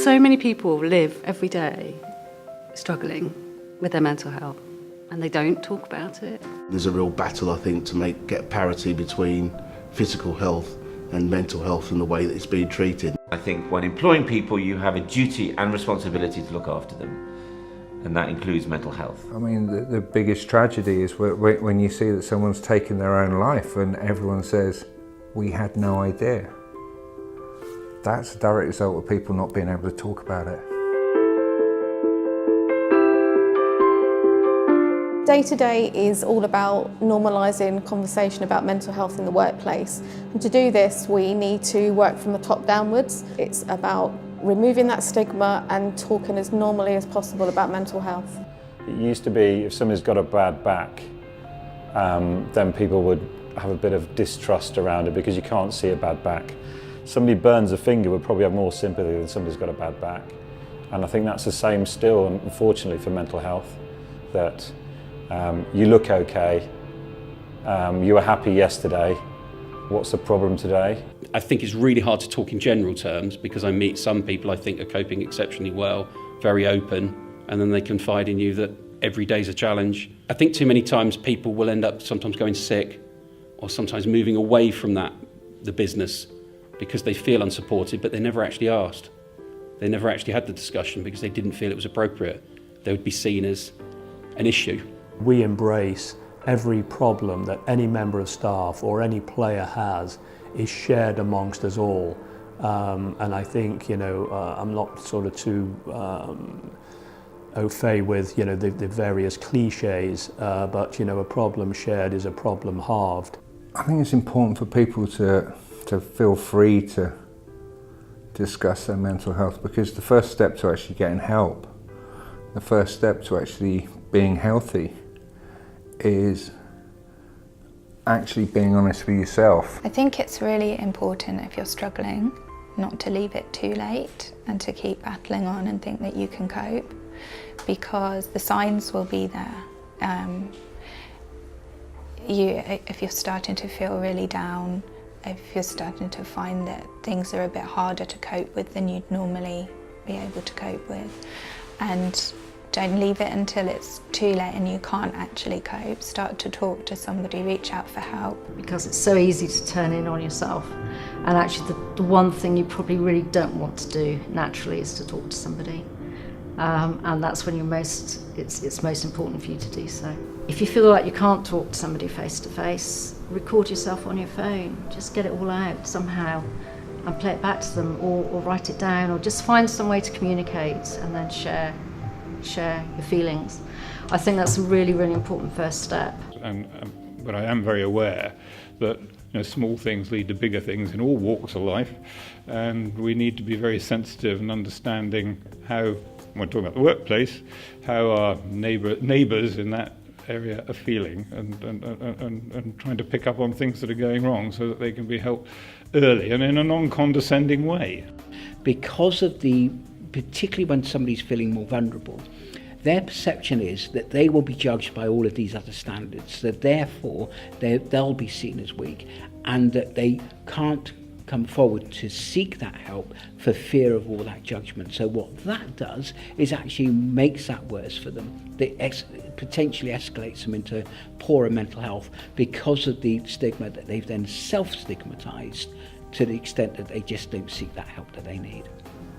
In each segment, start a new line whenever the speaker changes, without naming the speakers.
So many people live every day struggling with their mental health and they don't talk about it.
There's a real battle, I think, to get parity between physical health and mental health and the way that it's being treated.
I think when employing people, you have a duty and responsibility to look after them, and that includes mental health.
I mean, the biggest tragedy is when you see that someone's taken their own life and everyone says, we had no idea. That's a direct result of people not being able to talk about it.
Day to day is all about normalising conversation about mental health in the workplace. And to do this, we need to work from the top downwards. It's about removing that stigma and talking as normally as possible about mental health.
It used to be if somebody's got a bad back, then people would have a bit of distrust around it because you can't see a bad back. Somebody burns a finger would probably have more sympathy than somebody's got a bad back. And I think that's the same still, unfortunately, for mental health, that you look okay, you were happy yesterday, what's the problem today?
I think it's really hard to talk in general terms because I meet some people I think are coping exceptionally well, very open, and then they confide in you that every day's a challenge. I think too many times people will end up sometimes going sick or sometimes moving away from the business because they feel unsupported, but they never actually asked. They never actually had the discussion because they didn't feel it was appropriate. They would be seen as an issue.
We embrace every problem that any member of staff or any player has is shared amongst us all. And I think, I'm not sort of too au fait with, the various cliches, but, a problem shared is a problem halved.
I think it's important for people to feel free to discuss their mental health, because the first step to actually getting help, the first step to actually being healthy is actually being honest with yourself.
I think it's really important if you're struggling not to leave it too late and to keep battling on and think that you can cope, because the signs will be there. If you're starting to feel really down, if you're starting to find that things are a bit harder to cope with than you'd normally be able to cope with, and don't leave it until it's too late and you can't actually cope. Start to talk to somebody, reach out for help.
Because it's so easy to turn in on yourself, and actually the one thing you probably really don't want to do naturally is to talk to somebody. And that's when it's most important for you to do so. If you feel like you can't talk to somebody face to face, record yourself on your phone. Just get it all out somehow and play it back to them, or write it down, or just find some way to communicate and then share your feelings. I think that's a really, really important first step.
But I am very aware that small things lead to bigger things in all walks of life, and we need to be very sensitive and understanding how, when we're talking about the workplace, how our neighbours in that area are feeling, and trying to pick up on things that are going wrong so that they can be helped early and in a non-condescending way.
Because of particularly when somebody's feeling more vulnerable, their perception is that they will be judged by all of these other standards, that therefore they'll be seen as weak, and that they can't come forward to seek that help for fear of all that judgment. So what that does is actually makes that worse for them. It potentially escalates them into poorer mental health because of the stigma that they've then self-stigmatised to the extent that they just don't seek that help that they need.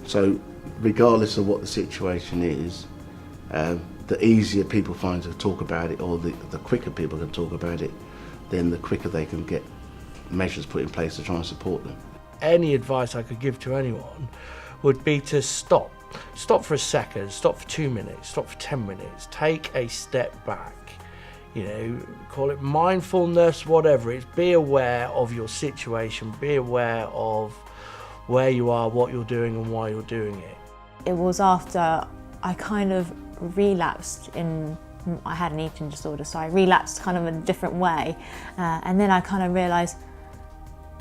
So regardless of what the situation is, the easier people find to talk about it, or the quicker people can talk about it, then the quicker they can get measures put in place to try and support them.
Any advice I could give to anyone would be to stop for a second, stop for 2 minutes, stop for 10 minutes, take a step back, call it mindfulness, whatever it is. Be aware of your situation, be aware of where you are, what you're doing and why you're doing it.
It was after I kind of relapsed I had an eating disorder, so I relapsed kind of in a different way, and then I kind of realised,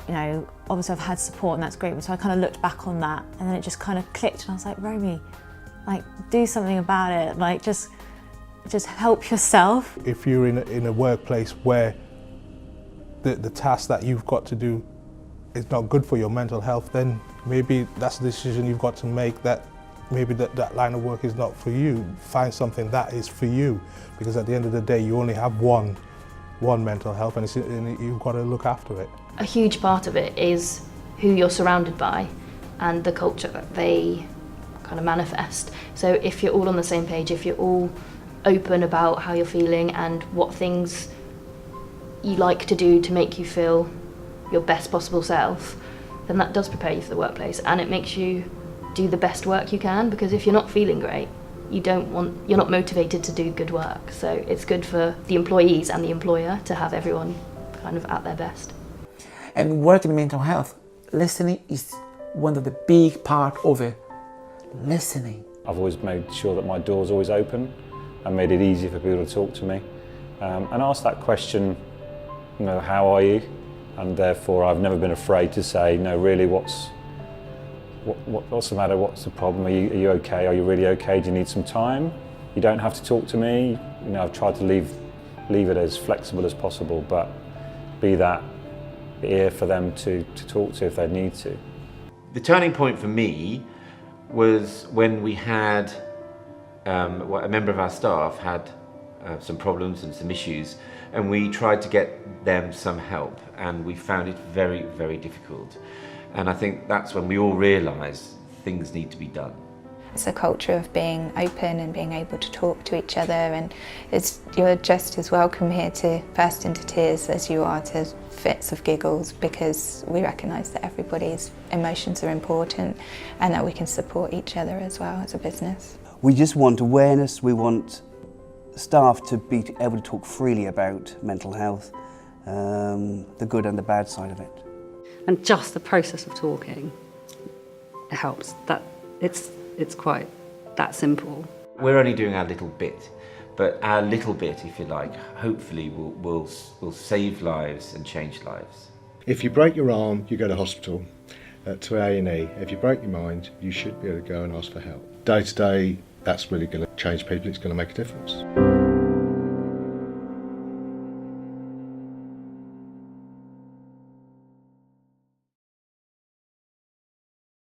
obviously I've had support and that's great, so I kind of looked back on that and then it just kind of clicked and I was like, Romy, do something about it, just help yourself.
If you're in a workplace where the task that you've got to do is not good for your mental health, then maybe that's a decision you've got to make, that maybe that line of work is not for you, find something that is for you, because at the end of the day you only have one mental health, and you've got to look after it.
A huge part of it is who you're surrounded by and the culture that they kind of manifest. So if you're all on the same page, if you're all open about how you're feeling and what things you like to do to make you feel your best possible self, then that does prepare you for the workplace, and it makes you do the best work you can, because if you're not feeling great, you're not motivated to do good work. So it's good for the employees and the employer to have everyone kind of at their best.
And working in mental health, listening is one of the big part of it. Listening.
I've always made sure that my door's always open and made it easy for people to talk to me. And ask that question, how are you? And therefore I've never been afraid to say, no, really, what's the matter? What's the problem? Are you okay? Are you really okay? Do you need some time? You don't have to talk to me. I've tried to leave it as flexible as possible, but be that ear for them to talk to if they need to.
The turning point for me was when we had a member of our staff had some problems and some issues, and we tried to get them some help, and we found it very, very difficult. And I think that's when we all realised things need to be done.
It's a culture of being open and being able to talk to each other, and you're just as welcome here to burst into tears as you are to fits of giggles, because we recognise that everybody's emotions are important and that we can support each other as well as a business.
We just want awareness, we want staff to be able to talk freely about mental health, the good and the bad side of it.
And just the process of talking, it helps. It's quite that simple.
We're only doing our little bit, but our little bit, if you like, hopefully will save lives and change lives.
If you break your arm, you go to hospital, to A&E. If you break your mind, you should be able to go and ask for help. Day to day, that's really going to change people, it's going to make a difference.